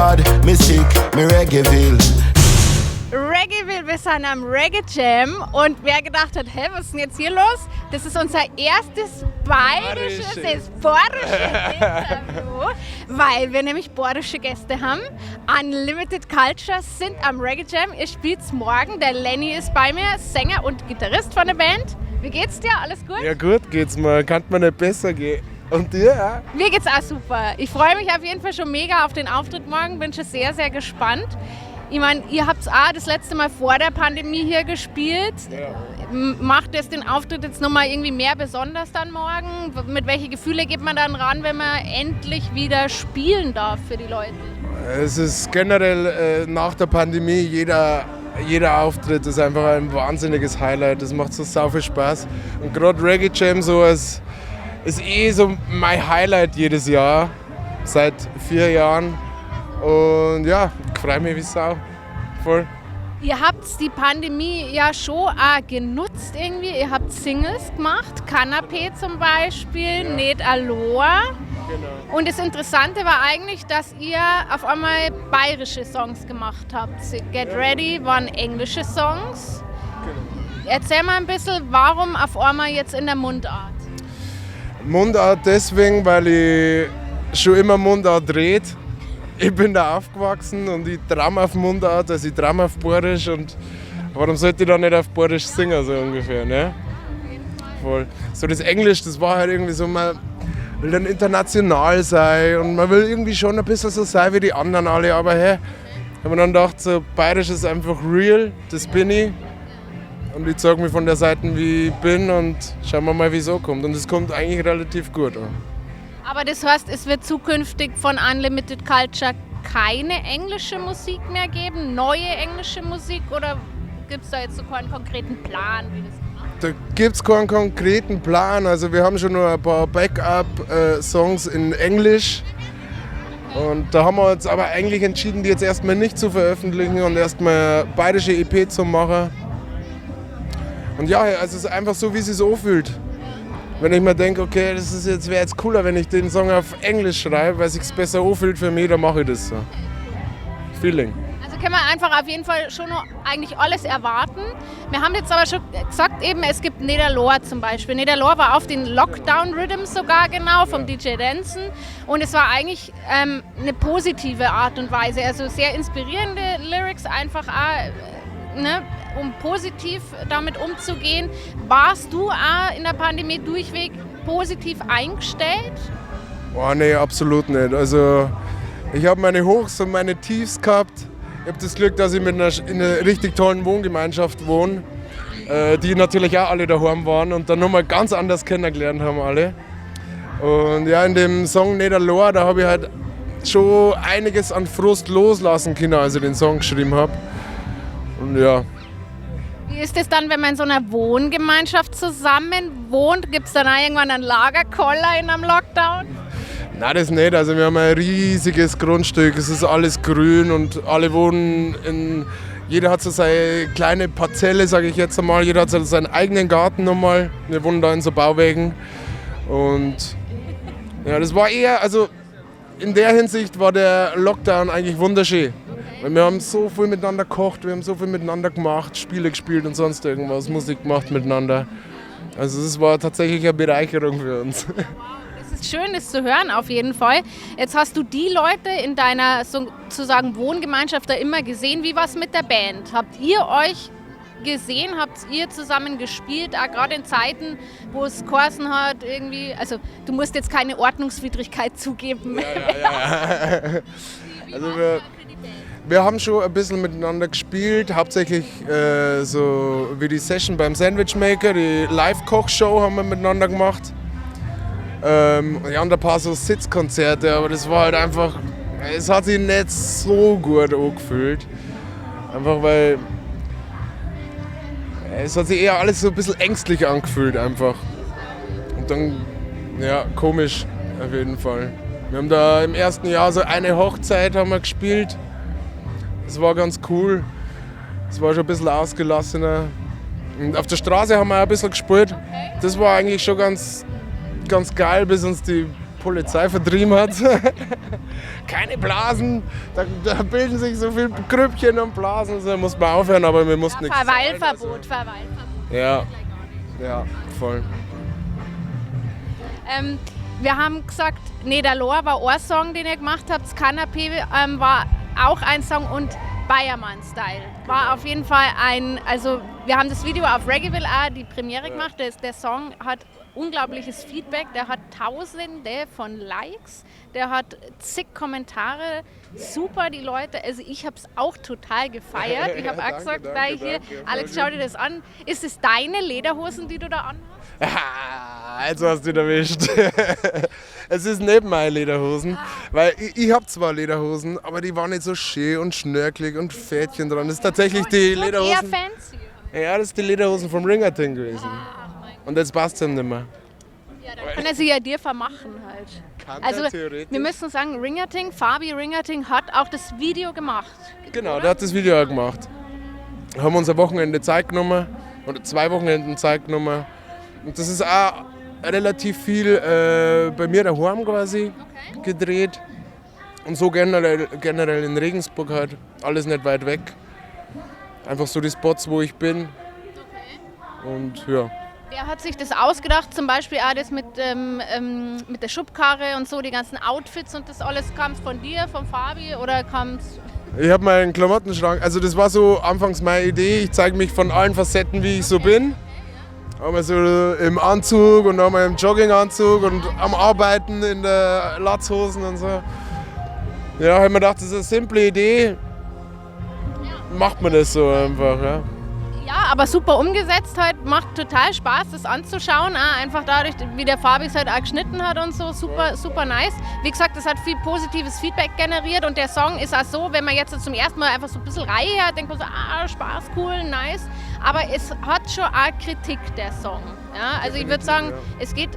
God, me sick, me Reggaeville. Reggaeville, wir sind am Reggae Jam und wer gedacht hat, hä, was ist denn jetzt hier los? Das ist unser erstes bayerisches, Interview, weil wir nämlich bayerische Gäste haben. Unlimited Culture sind am Reggae Jam. Ihr spielt's morgen. Der Lenny ist bei mir, Sänger und Gitarrist von der Band. Wie geht's dir? Alles gut? Ja gut geht's mir. Kann mir nicht besser gehen. Und dir auch? Mir geht's auch super. Ich freue mich auf jeden Fall schon mega auf den Auftritt morgen. Bin schon sehr, sehr gespannt. Ich meine, ihr habt auch das letzte Mal vor der Pandemie hier gespielt. Ja. Macht es den Auftritt jetzt nochmal irgendwie mehr besonders dann morgen? Mit welchen Gefühlen geht man dann ran, wenn man endlich wieder spielen darf für die Leute? Es ist generell nach der Pandemie, jeder Auftritt ist einfach ein wahnsinniges Highlight. Das macht so sau viel Spaß. Und gerade Reggae Jam so ist so mein Highlight jedes Jahr, seit 4 Jahren. Und ja, ich freue mich wie Sau. Voll. Ihr habt die Pandemie ja schon auch genutzt irgendwie. Ihr habt Singles gemacht, Canapé zum Beispiel, ja. Nicht Aloha. Genau. Und das Interessante war eigentlich, dass ihr auf einmal bayerische Songs gemacht habt. Get Ready waren englische Songs. Genau. Erzähl mal ein bisschen, warum auf einmal jetzt in der Mundart? Mundart deswegen, weil ich schon immer Mundart rede. Ich bin da aufgewachsen und ich traue auf Mundart, also ich traue auf Bayerisch und warum sollte ich dann nicht auf Bayerisch singen, so ungefähr, ne? Voll. So das Englisch, das war halt irgendwie so, man will dann international sein und man will irgendwie schon ein bisschen so sein wie die anderen alle, aber hey, ich habe mir dann gedacht, so Bayerisch ist einfach real, das bin ich und ich zeige mich von der Seite, wie ich bin und schauen wir mal, wie es so kommt und es kommt eigentlich relativ gut an. Aber das heißt, es wird zukünftig von Unlimited Culture keine englische Musik mehr geben, neue englische Musik oder gibt es da jetzt so keinen konkreten Plan, wie das gemacht wird? Da gibt es keinen konkreten Plan, also wir haben schon noch ein paar Backup-Songs in Englisch und da haben wir uns aber eigentlich entschieden, die jetzt erstmal nicht zu veröffentlichen und erstmal eine bayerische EP zu machen. Und ja, also es ist einfach so, wie es sich so anfühlt. Wenn ich mir denke, okay, wäre jetzt cooler, wenn ich den Song auf Englisch schreibe, weil es sich besser anfühlt für mich, dann mache ich das so. Feeling. Also können wir einfach auf jeden Fall schon noch eigentlich alles erwarten. Wir haben jetzt aber schon gesagt, eben, es gibt Nedaloa zum Beispiel. Nedaloa war auf den Lockdown Rhythms sogar genau, vom DJ Denson. Und es war eigentlich eine positive Art und Weise, also sehr inspirierende Lyrics einfach auch, ne? Um positiv damit umzugehen. Warst du auch in der Pandemie durchweg positiv eingestellt? Oh nee, absolut nicht. Also ich habe meine Hochs und meine Tiefs gehabt. Ich habe das Glück, dass ich in einer richtig tollen Wohngemeinschaft wohne, die natürlich auch alle daheim waren und dann nochmal ganz anders kennengelernt haben alle. Und ja, in dem Song Nedaloa, da habe ich halt schon einiges an Frust loslassen können, als ich den Song geschrieben habe. Und ja. Wie ist es dann, wenn man in so einer Wohngemeinschaft zusammen wohnt? Gibt es dann auch irgendwann einen Lagerkoller in einem Lockdown? Nein, das nicht. Also wir haben ein riesiges Grundstück, es ist alles grün und alle wohnen in... Jeder hat so seine kleine Parzelle, sage ich jetzt einmal. Jeder hat so seinen eigenen Garten nochmal. Wir wohnen da in so Bauwägen. Und ja, das war eher... Also in der Hinsicht war der Lockdown eigentlich wunderschön. Weil wir haben so viel miteinander gekocht, wir haben so viel miteinander gemacht, Spiele gespielt und sonst irgendwas, Musik gemacht miteinander. Also es war tatsächlich eine Bereicherung für uns. Wow, das ist schön, das zu hören auf jeden Fall. Jetzt hast du die Leute in deiner sozusagen Wohngemeinschaft da immer gesehen. Wie war es mit der Band? Habt ihr euch gesehen, habt ihr zusammen gespielt, auch gerade in Zeiten, wo es geheißen hat, irgendwie, also du musst jetzt keine Ordnungswidrigkeit zugeben. Ja. Also wir haben schon ein bisschen miteinander gespielt, hauptsächlich so wie die Session beim Sandwich Maker, die Live-Koch-Show haben wir miteinander gemacht. Wir haben ein paar so Sitzkonzerte, aber das war halt einfach, es hat sich nicht so gut angefühlt. Einfach weil es hat sich eher alles so ein bisschen ängstlich angefühlt einfach. Und dann, ja, komisch auf jeden Fall. Wir haben da im ersten Jahr so eine Hochzeit haben wir gespielt. Das war ganz cool. Es war schon ein bisschen ausgelassener. Und auf der Straße haben wir auch ein bisschen gespielt. Das war eigentlich schon ganz geil, bis uns die Polizei vertrieben hat. Keine Blasen, da bilden sich so viele Grüppchen und Blasen, so muss man aufhören, aber wir mussten nichts sagen. Verweilverbot. Ja, voll. Wir haben gesagt, Niederlohr war ein Song, den ihr gemacht habt. Das Kanapé war auch ein Song und Bayermann-Style. War auf jeden Fall also wir haben das Video auf Reggaeville auch die Premiere gemacht. Der Song hat unglaubliches Feedback, der hat Tausende von Likes, der hat zig Kommentare, super die Leute, also ich habe es auch total gefeiert. Ich habe auch gesagt, Alex, schau dir das an. Ist es deine Lederhosen, die du da anhast? Jetzt hast du ihn erwischt. Es ist nicht meine Lederhosen, weil ich habe zwar Lederhosen, aber die waren nicht so schön und schnörkelig und Fädchen dran. Das ist tatsächlich die Lederhosen. Eher fancy. Ja, das ist die Lederhosen vom Ringerting gewesen. Und jetzt passt es ihm nicht mehr. Ja, dann kann er sie ja dir vermachen halt. Also wir müssen sagen, Fabi Ringerting hat auch das Video gemacht. Genau, der hat das Video auch gemacht. Haben uns ein Wochenende Zeit genommen, oder 2 Wochenenden Zeit genommen. Und das ist auch relativ viel bei mir daheim quasi gedreht. Und so generell in Regensburg halt, alles nicht weit weg. Einfach so die Spots, wo ich bin. Und ja. Wer hat sich das ausgedacht? Zum Beispiel auch das mit der Schubkarre und so, die ganzen Outfits und das alles. Kam es von dir, von Fabi oder kam es... Ich habe meinen Klamottenschrank, also das war so anfangs meine Idee. Ich zeige mich von allen Facetten, wie ich so bin. Einmal so im Anzug und einmal im Jogginganzug und am Arbeiten in der Latzhosen und so. Ja, habe mir gedacht, das ist eine simple Idee. Macht man das so einfach, ja. Ja, aber super umgesetzt halt, macht total Spaß, das anzuschauen. Einfach dadurch, wie der Fabi es halt auch geschnitten hat und so, super nice. Wie gesagt, das hat viel positives Feedback generiert und der Song ist auch so, wenn man jetzt zum ersten Mal einfach so ein bisschen Reihe hat, denkt man so, Spaß, cool, nice. Aber es hat schon auch Kritik, der Song. Ja, also ich würde sagen, es geht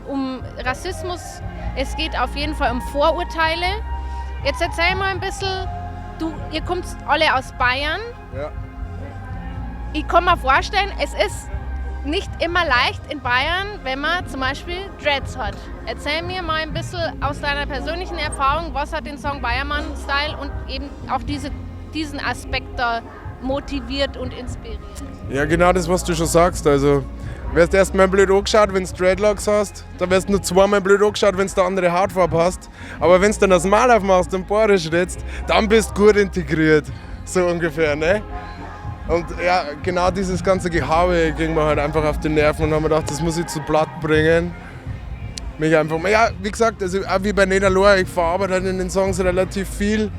um Rassismus, es geht auf jeden Fall um Vorurteile. Jetzt erzähl mal ein bisschen, ihr kommt alle aus Bayern. Ja. Ich kann mir vorstellen, es ist nicht immer leicht in Bayern, wenn man zum Beispiel Dreads hat. Erzähl mir mal ein bisschen aus deiner persönlichen Erfahrung, was hat den Song Bayermann-Style und eben auch diesen Aspekt da motiviert und inspiriert? Ja, genau das, was du schon sagst. Also, wirst erst mal blöd angeschaut, wenn du Dreadlocks hast. Dann wirst du nur 2-mal blöd angeschaut, wenn du eine andere Hautfarbe hast. Aber wenn du dann das Mal aufmachst und Bohrisch redest, dann bist du gut integriert. So ungefähr, ne? Und ja, genau dieses ganze Gehabe ging mir halt einfach auf die Nerven und haben mir gedacht, das muss ich zu Blatt bringen. Mich einfach, ja, wie gesagt, also auch wie bei Niederlohr, ich verarbeite halt in den Songs relativ viel.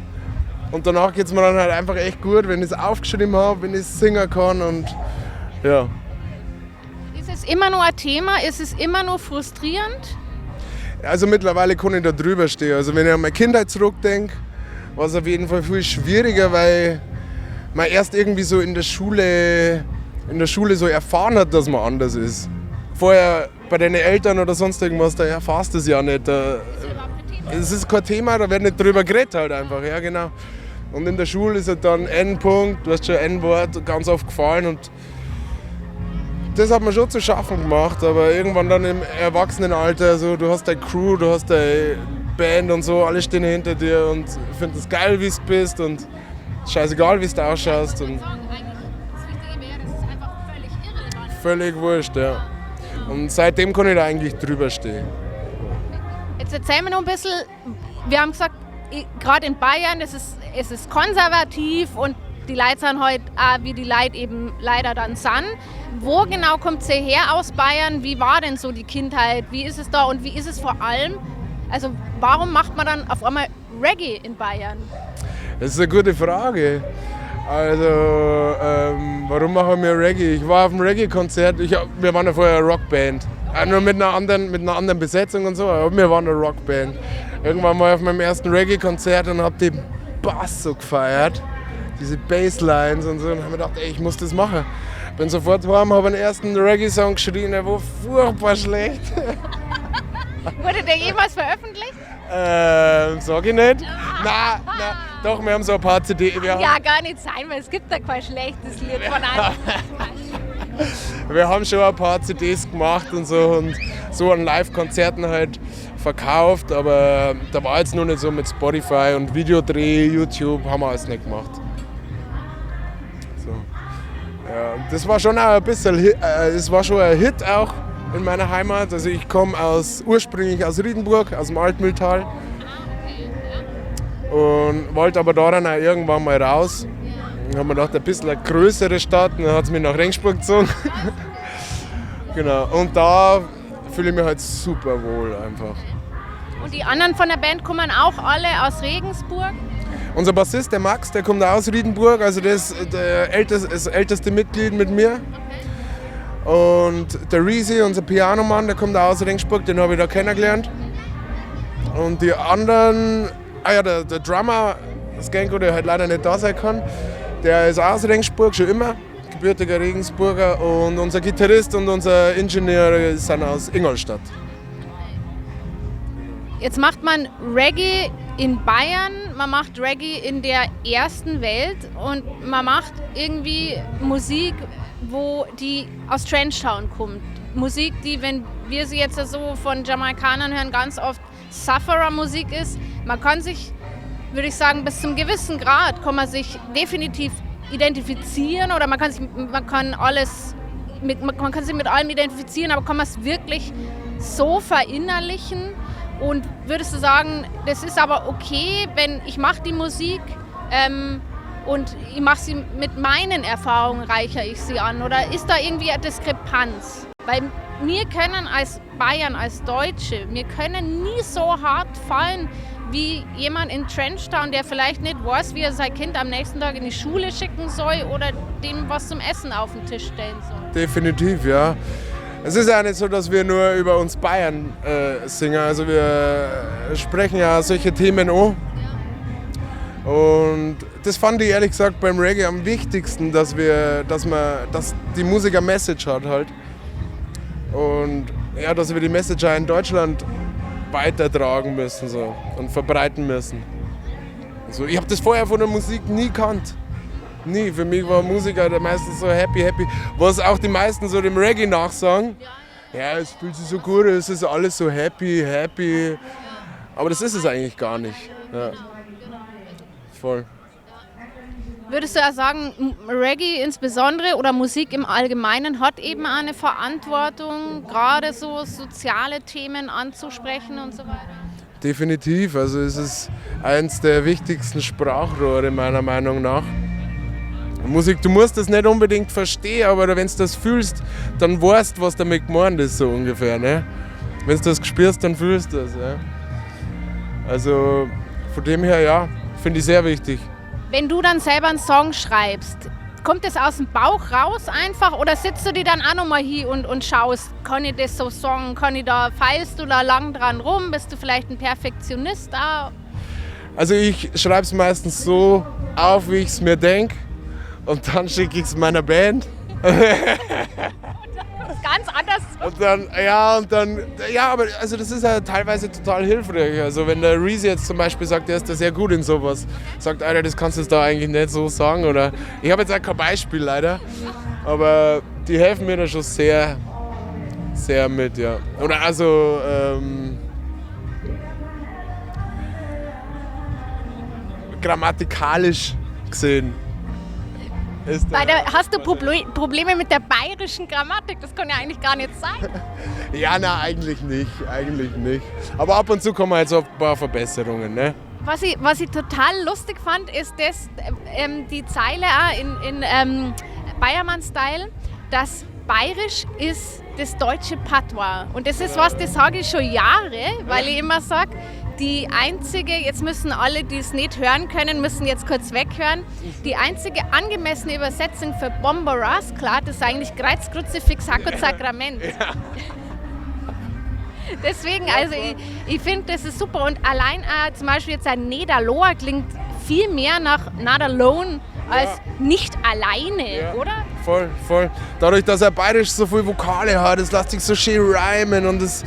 Und danach geht es mir dann halt einfach echt gut, wenn ich es aufgeschrieben habe, wenn ich es singen kann und ja. Ist es immer nur ein Thema? Ist es immer nur frustrierend? Also mittlerweile kann ich da drüber stehen. Also wenn ich an meine Kindheit zurückdenke, war es auf jeden Fall viel schwieriger, weil man erst irgendwie so in der Schule so erfahren hat, dass man anders ist. Vorher bei deinen Eltern oder sonst irgendwas, da erfährst du es ja nicht. Es ist kein Thema, da wird nicht drüber geredet halt einfach, ja genau. Und in der Schule ist halt dann N-Punkt, du hast schon N-Wort ganz oft gefallen und das hat mir schon zu schaffen gemacht, aber irgendwann dann im Erwachsenenalter, so, du hast deine Crew, du hast deine Band und so, alle stehen hinter dir und ich finde es geil, wie du bist und scheißegal, wie du ausschaust. Und das Wichtige wäre, das ist einfach völlig irrelevant. Völlig wurscht, ja. Und seitdem kann ich da eigentlich drüber stehen. Jetzt erzähl mir noch ein bisschen, wir haben gesagt, gerade in Bayern, es ist konservativ und die Leute sind heute auch, wie die Leute eben leider dann sind. Wo genau kommt sie her aus Bayern? Wie war denn so die Kindheit? Wie ist es da und wie ist es vor allem? Also warum macht man dann auf einmal Reggae in Bayern? Das ist eine gute Frage. Also, warum machen wir Reggae? Ich war auf einem Reggae-Konzert, wir waren ja vorher eine Rockband. Nur mit einer anderen Besetzung und so, aber wir waren eine Rockband. Irgendwann mal auf meinem ersten Reggae-Konzert und hab den Bass so gefeiert. Diese Basslines und so. Und hab mir gedacht, ey, ich muss das machen. Bin sofort heim, habe einen ersten Reggae-Song geschrien, der war furchtbar schlecht. Wurde der jemals veröffentlicht? Sag ich nicht. Nein, doch, wir haben so ein paar CDs. Ja, gar nicht sein, weil es gibt da kein schlechtes Lied von einem. Wir haben schon ein paar CDs gemacht und so an Live-Konzerten halt verkauft, aber da war jetzt noch nicht so mit Spotify und Videodreh, YouTube, haben wir alles nicht gemacht. So. Ja, das war schon auch ein bisschen, es war schon ein Hit auch in meiner Heimat. Also ich komme ursprünglich aus Riedenburg, aus dem Altmühltal. Und wollte aber da dann auch irgendwann mal raus. Dann haben wir gedacht, ein bisschen eine größere Stadt, und dann hat es mich nach Regensburg gezogen. Genau. Und da fühle ich mich halt super wohl einfach. Und die anderen von der Band kommen auch alle aus Regensburg? Unser Bassist, der Max, der kommt auch aus Riedenburg, also das ist das älteste Mitglied mit mir. Und der Reezy, unser Pianomann, der kommt auch aus Regensburg, den habe ich da kennengelernt. Und die anderen, der Drummer, Skanko, der halt leider nicht da sein kann, der ist auch aus Regensburg, schon immer, gebürtiger Regensburger. Und unser Gitarrist und unser Ingenieur sind aus Ingolstadt. Jetzt macht man Reggae in Bayern, man macht Reggae in der ersten Welt und man macht irgendwie Musik, wo die aus Trenchtown kommt. Musik, die, wenn wir sie jetzt so von Jamaikanern hören, ganz oft Sufferer-Musik ist. Man kann sich, würde ich sagen, bis zum gewissen Grad kann man sich definitiv identifizieren oder man kann sich mit allem identifizieren, aber kann man es wirklich so verinnerlichen? Und würdest du sagen, das ist aber okay, wenn ich mache die Musik und ich mache sie mit meinen Erfahrungen, reichere ich sie an? Oder ist da irgendwie eine Diskrepanz? Weil wir können als Bayern, als Deutsche, wir können nie so hart fallen wie jemand in Trenchtown, der vielleicht nicht weiß, wie er sein Kind am nächsten Tag in die Schule schicken soll oder dem was zum Essen auf den Tisch stellen soll. Definitiv, ja. Es ist ja nicht so, dass wir nur über uns Bayern singen. Also wir sprechen ja solche Themen an. Und das fand ich ehrlich gesagt beim Reggae am wichtigsten, dass die Musik eine Message hat halt. Und ja, dass wir die Message auch in Deutschland weitertragen müssen so, und verbreiten müssen. Also, ich habe das vorher von der Musik nie gekannt. Nie. Für mich war Musiker der meistens so happy. Was auch die meisten so dem Reggae nachsagen. Ja, es fühlt sich so gut, es ist alles so happy. Aber das ist es eigentlich gar nicht. Ja. Voll. Würdest du ja sagen, Reggae insbesondere oder Musik im Allgemeinen hat eben eine Verantwortung, gerade so soziale Themen anzusprechen und so weiter? Definitiv. Also es ist eins der wichtigsten Sprachrohre meiner Meinung nach. Musik, du musst das nicht unbedingt verstehen, aber wenn du das fühlst, dann weißt du, was damit gemeint ist, so ungefähr. Ne? Wenn du das spürst, dann fühlst du das. Ja? Also von dem her, ja, finde ich sehr wichtig. Wenn du dann selber einen Song schreibst, kommt das aus dem Bauch raus einfach oder sitzt du dir dann auch nochmal hier und schaust, kann ich das so sagen, feilst du da lang dran rum, bist du vielleicht ein Perfektionist da? Also ich schreibe es meistens so auf, wie ich es mir denke. Und dann schicke ich es meiner Band. Ganz anders. Aber also das ist ja teilweise total hilfreich. Also wenn der Reezy jetzt zum Beispiel sagt, der ist da sehr gut in sowas, sagt, Alter, das kannst du da eigentlich nicht so sagen. Oder ich habe jetzt auch kein Beispiel leider, aber die helfen mir da schon sehr, sehr mit, ja. Oder also grammatikalisch gesehen. Hast du Probleme mit der bayerischen Grammatik? Das kann ja eigentlich gar nicht sein. Ja, na, eigentlich nicht. Aber ab und zu kommen halt so ein paar Verbesserungen. Ne? Was ich total lustig fand, ist die Zeile in Bayermann-Style, dass bayerisch ist das deutsche Patois. Und das ist was, das sage ich schon Jahre, weil ich immer sage, die einzige, jetzt müssen alle, die es nicht hören können, müssen jetzt kurz weghören, die einzige angemessene Übersetzung für Bomber Rascal ist eigentlich Kreuz, Kruzifix, Hakut, Sakrament. Ja. Deswegen, also ich finde, das ist super. Und allein zum Beispiel jetzt ein Nedaloa klingt viel mehr nach Not Alone als nicht alleine, oder? Voll. Dadurch, dass er bayerisch so viele Vokale hat, es lässt sich so schön rhymen und es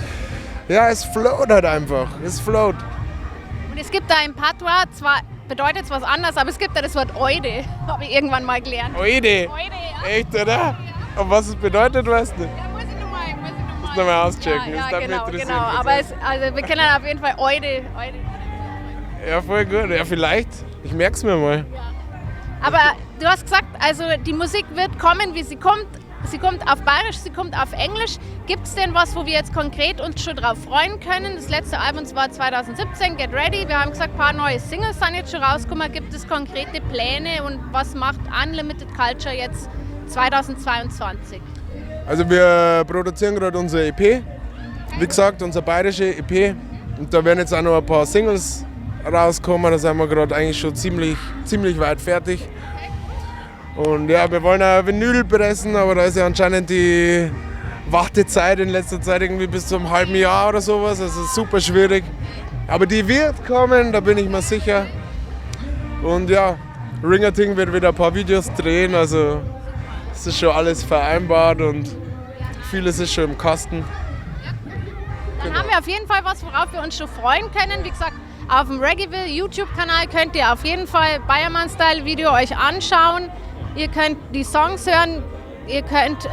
float halt einfach. Es float. Und es gibt da im Patois, zwar bedeutet es was anderes, aber es gibt da das Wort Oide, habe ich irgendwann mal gelernt. Oide? Ja. Echt, oder? Ja. Und was es bedeutet, weißt du? Ja, muss ich nochmal nochmal auschecken. Ja, das genau, mich interessieren. genau. Aber also wir kennen auf jeden Fall Eude. Ja, voll gut. Ja, vielleicht. Ich merk's mir mal. Aber du hast gesagt, also die Musik wird kommen, wie sie kommt. Sie kommt auf Bayerisch, sie kommt auf Englisch. Gibt es denn was, wo wir jetzt konkret uns schon drauf freuen können? Das letzte Album war 2017, Get Ready. Wir haben gesagt, ein paar neue Singles sind jetzt schon rausgekommen. Gibt es konkrete Pläne und was macht Unlimited Culture jetzt 2022? Also wir produzieren gerade unsere EP. Wie gesagt, unsere bayerische EP. Und da werden jetzt auch noch ein paar Singles rauskommen. Da sind wir gerade eigentlich schon ziemlich weit fertig. Und ja, wir wollen auch Vinyl pressen, aber da ist ja anscheinend die Wartezeit in letzter Zeit irgendwie bis zu einem halben Jahr oder sowas. Also super schwierig. Aber die wird kommen, da bin ich mir sicher. Und ja, Ringerting wird wieder ein paar Videos drehen, also es ist schon alles vereinbart und vieles ist schon im Kasten. Dann haben wir auf jeden Fall was, worauf wir uns schon freuen können. Wie gesagt, auf dem Reggaeville YouTube-Kanal könnt ihr auf jeden Fall Bayermann-Style-Video euch anschauen. Ihr könnt die Songs hören, ihr könnt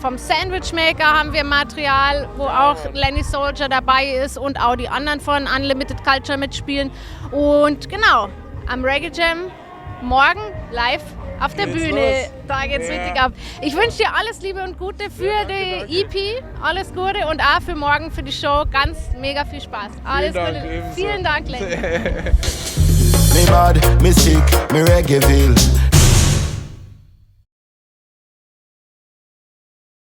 vom Sandwich Maker haben wir Material, wo auch Lenny Soldier dabei ist und auch die anderen von Unlimited Culture mitspielen. Und genau, am Reggae Jam morgen live auf der Bühne. Da geht's richtig ab. Ich wünsche dir alles Liebe und Gute für die EP, alles Gute und auch für morgen für die Show. Ganz mega viel Spaß. Alles Gute. Vielen Dank, Lenny. Me mad, me sick, me Reggaeville.